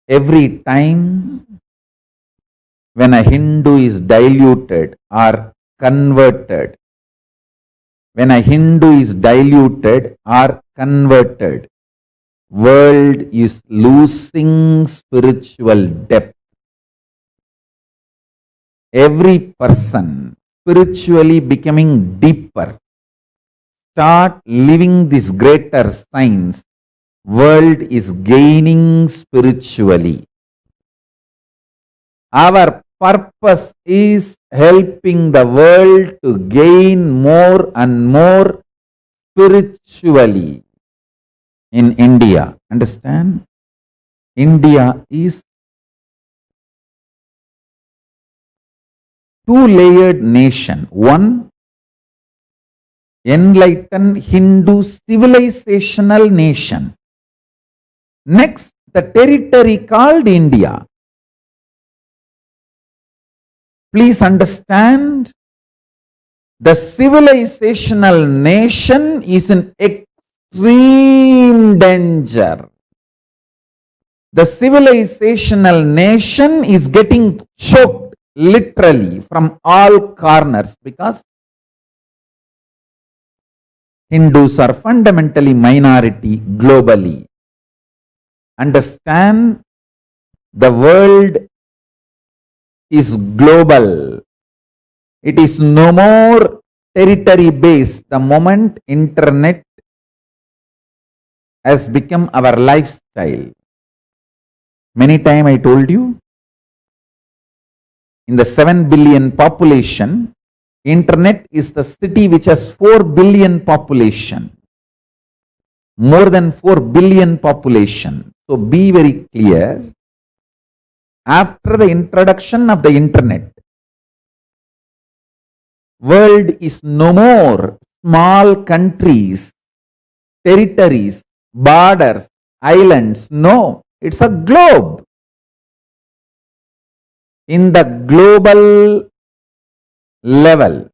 Every time when a Hindu is diluted or converted, when a Hindu is diluted or converted, world is losing spiritual depth. Every person spiritually becoming deeper, start living this greater science, world is gaining spiritually. Our purpose is helping the world to gain more and more spiritually. In India, understand? India is two-layered nation. One, enlightened Hindu civilizational nation. Next, the territory called India. Please understand, the civilizational nation is in extreme danger. The civilizational nation is getting choked literally from all corners because Hindus are fundamentally minority globally. Understand, the world is global. It is no more territory based. The moment internet has become our lifestyle. Many times I told you, in the 7 billion population, internet is the city which has 4 billion population. More than 4 billion population. So be very clear. After the introduction of the internet, world is no more small countries, territories, borders, islands. No, it's a globe. In the global level,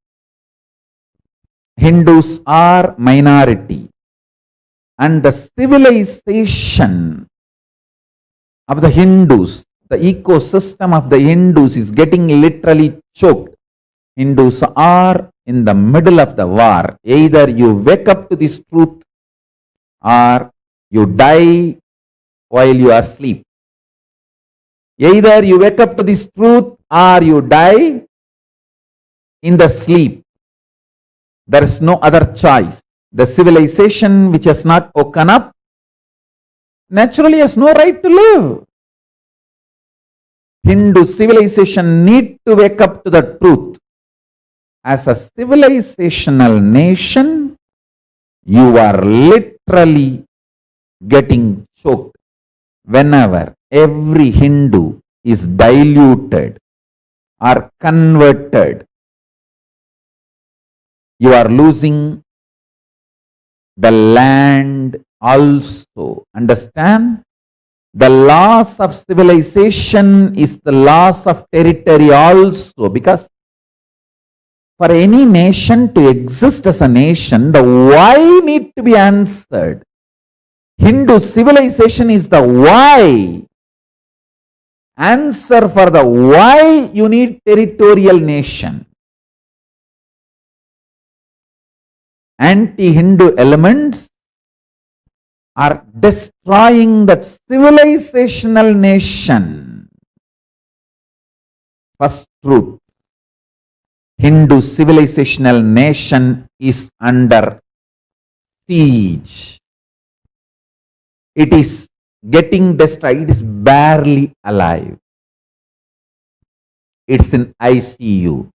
Hindus are minority, and the civilization of the Hindus, the ecosystem of the Hindus is getting literally choked. Hindus are in the middle of the war. Either you wake up to this truth or you die while you are asleep. Either you wake up to this truth or you die in the sleep. There is no other choice. The civilization which has not woken up naturally has no right to live. Hindu civilization need to wake up to the truth. As a civilizational nation, you are literally getting choked. Whenever every Hindu is diluted or converted, you are losing the land also. Understand? The loss of civilization is the loss of territory also, because for any nation to exist as a nation, the why need to be answered. Hindu civilization is the why. Answer for the why you need territorial nation. Anti-Hindu elements are destroying that civilizational nation. First truth, Hindu civilizational nation is under siege. It is getting destroyed. It is barely alive. It's in ICU.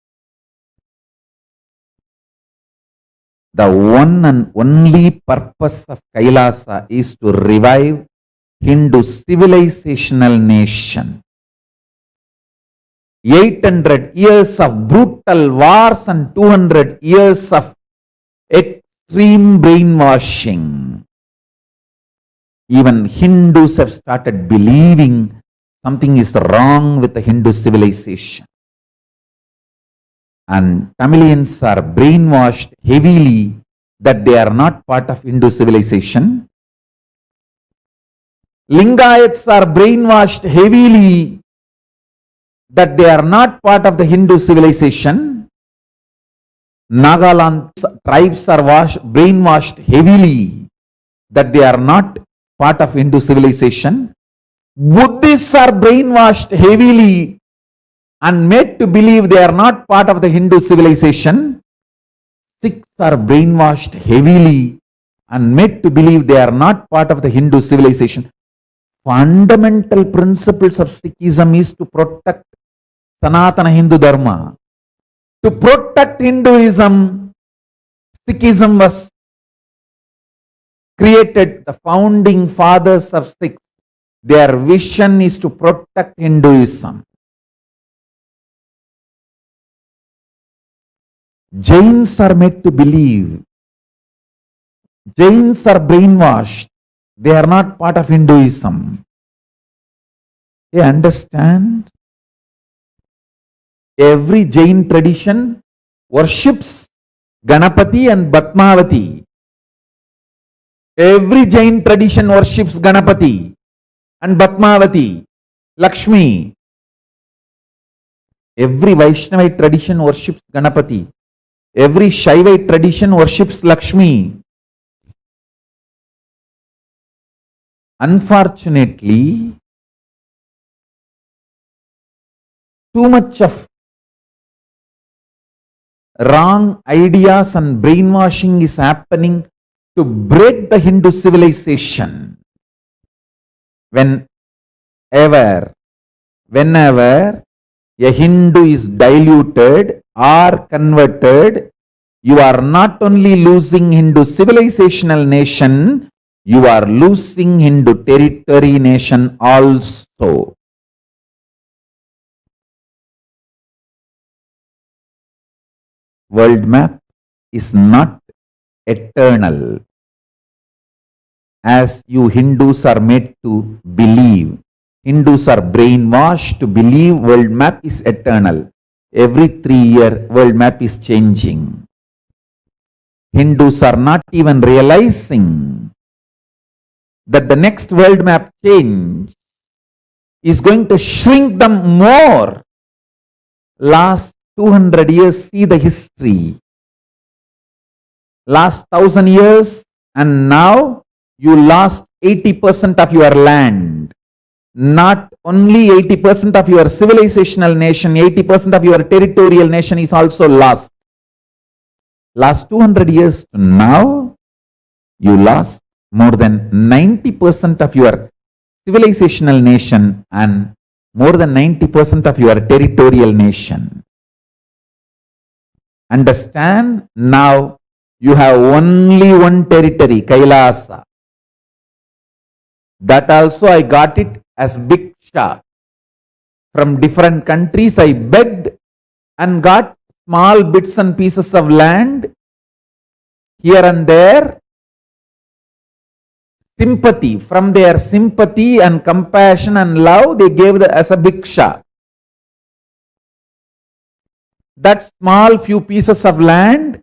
The one and only purpose of Kailasa is to revive Hindu civilizational nation. 800 years of brutal wars and 200 years of extreme brainwashing. Even Hindus have started believing something is wrong with the Hindu civilization. And Tamilians are brainwashed heavily that they are not part of Hindu civilization. Lingayats are brainwashed heavily that they are not part of the Hindu civilization. Nagaland tribes are brainwashed heavily that they are not part of Hindu civilization. Buddhists are brainwashed heavily and made to believe they are not part of the Hindu civilization. Sikhs are brainwashed heavily and made to believe they are not part of the Hindu civilization. Fundamental principles of Sikhism is to protect Sanatana Hindu Dharma. To protect Hinduism, Sikhism was created. The founding fathers of Sikhs, their vision is to protect Hinduism. Jains are made to believe. Jains are brainwashed. They are not part of Hinduism. They understand. Every Jain tradition worships Ganapati and Batmavati. Every Jain tradition worships Ganapati and Batmavati, Lakshmi. Every Vaishnavite tradition worships Ganapati. Every Shaivite tradition worships Lakshmi. Unfortunately, too much of wrong ideas and brainwashing is happening to break the Hindu civilization. Whenever a Hindu is diluted or converted, you are not only losing Hindu civilizational nation, you are losing Hindu territory nation also. World map is not eternal, as you Hindus are made to believe. Hindus are brainwashed to believe world map is eternal. Every 3 years, world map is changing. Hindus are not even realizing that the next world map change is going to shrink them more. Last 200 years, see the history. Last 1000 years, and now you lost 80% of your land. Not only 80% of your civilizational nation, 80% of your territorial nation is also lost. Last 200 years to now, you lost more than 90% of your civilizational nation and more than 90% of your territorial nation. Understand, now you have only one territory, Kailasa. That also I got it as Bhiksha. From different countries I begged and got small bits and pieces of land here and there. Sympathy, from their sympathy and compassion and love, they gave as a Bhiksha. That small few pieces of land,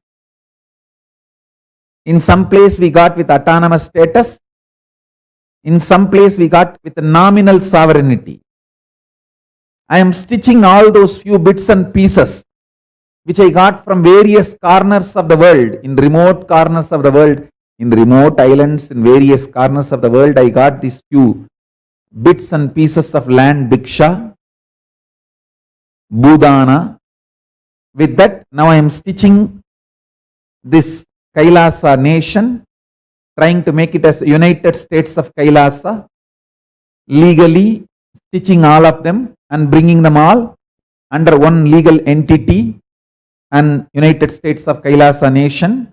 in some place we got with autonomous status, in some place we got with nominal sovereignty. I am stitching all those few bits and pieces which I got from various corners of the world, in remote corners of the world, in remote islands, in various corners of the world. I got these few bits and pieces of land, Bhiksha, Budana. With that, now I am stitching this Kailasa nation, trying to make it as United States of Kailasa, legally stitching all of them and bringing them all under one legal entity and United States of Kailasa nation,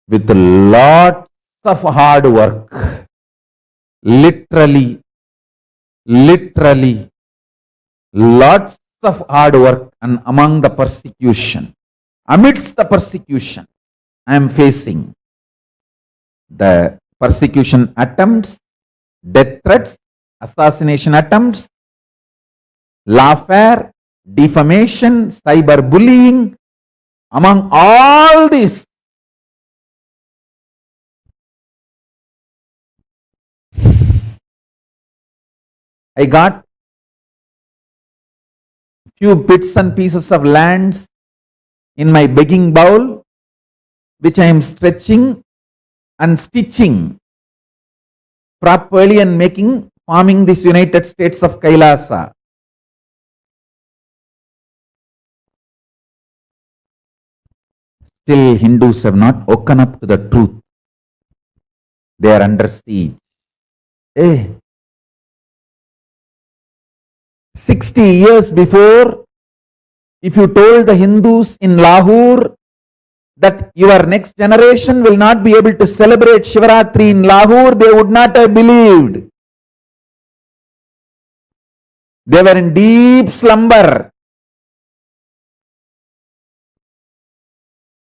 with lots of hard work. Literally, lots of hard work, and among the persecution, amidst the persecution, I am facing the persecution attempts, death threats, assassination attempts, lawfare, defamation, cyberbullying. Among all this, I got few bits and pieces of lands in my begging bowl, which I am stretching and stitching properly and forming this United States of Kailasa. Still, Hindus have not woken up to the truth. They are under siege. 60 years before, if you told the Hindus in Lahore that your next generation will not be able to celebrate Shivaratri in Lahore, they would not have believed. They were in deep slumber.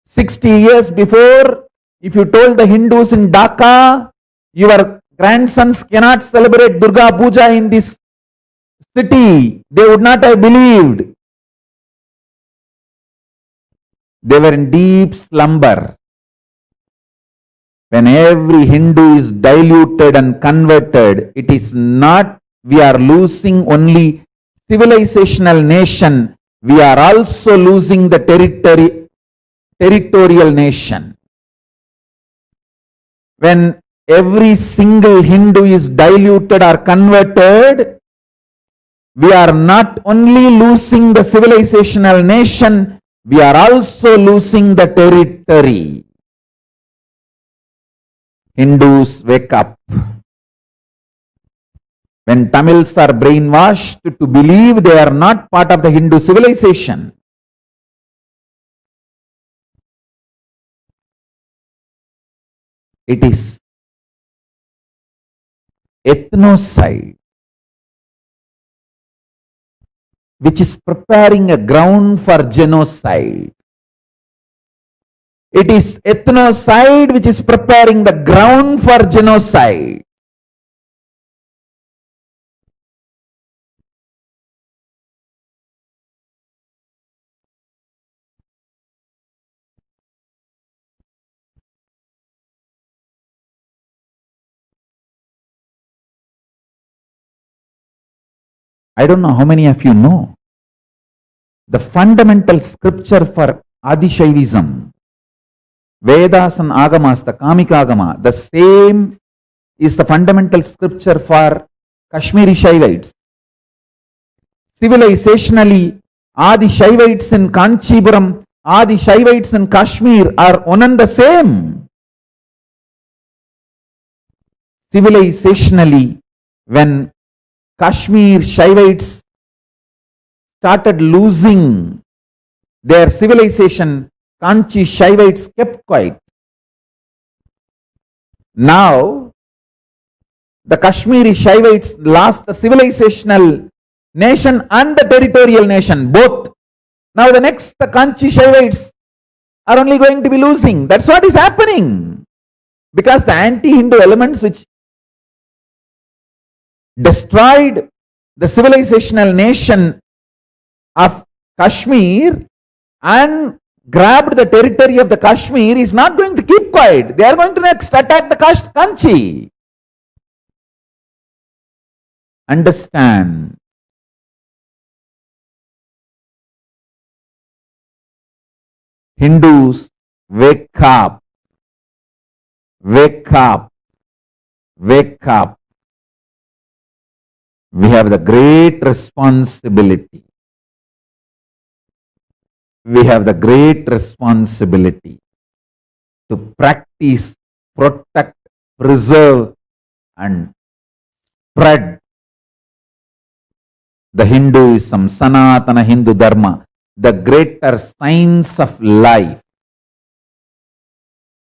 60 years before, if you told the Hindus in Dhaka, your grandsons cannot celebrate Durga Puja in this city, they would not have believed. They were in deep slumber. When every Hindu is diluted and converted, it is not we are losing only civilizational nation, we are also losing the territorial nation. When every single Hindu is diluted or converted, we are not only losing the civilizational nation, we are also losing the territory. Hindus, wake up. When Tamils are brainwashed to believe they are not part of the Hindu civilization, it is ethnocide which is preparing a ground for genocide. It is ethnocide which is preparing the ground for genocide. I don't know how many of you know the fundamental scripture for Adi-Shaivism, Vedas and Agamas, the Kamika Agama, the same is the fundamental scripture for Kashmiri Shaivites. Civilizationally, Adi-Shaivites in Kanchipuram, Adi-Shaivites in Kashmir are one and the same. Civilizationally, when Kashmir Shaivites started losing their civilization, Kanchi Shaivites kept quiet. Now, the Kashmiri Shaivites lost the civilizational nation and the territorial nation, both. Now the next, the Kanchi Shaivites are only going to be losing. That's what is happening. Because the anti-Hindu elements which destroyed the civilizational nation of Kashmir and grabbed the territory of the Kashmir is not going to keep quiet. They are going to next attack the Kanchi. Understand. Hindus, wake up. Wake up. Wake up. We have the great responsibility. We have the great responsibility to practice, protect, preserve, and spread the Hinduism, Sanatana Hindu Dharma, the greater science of life.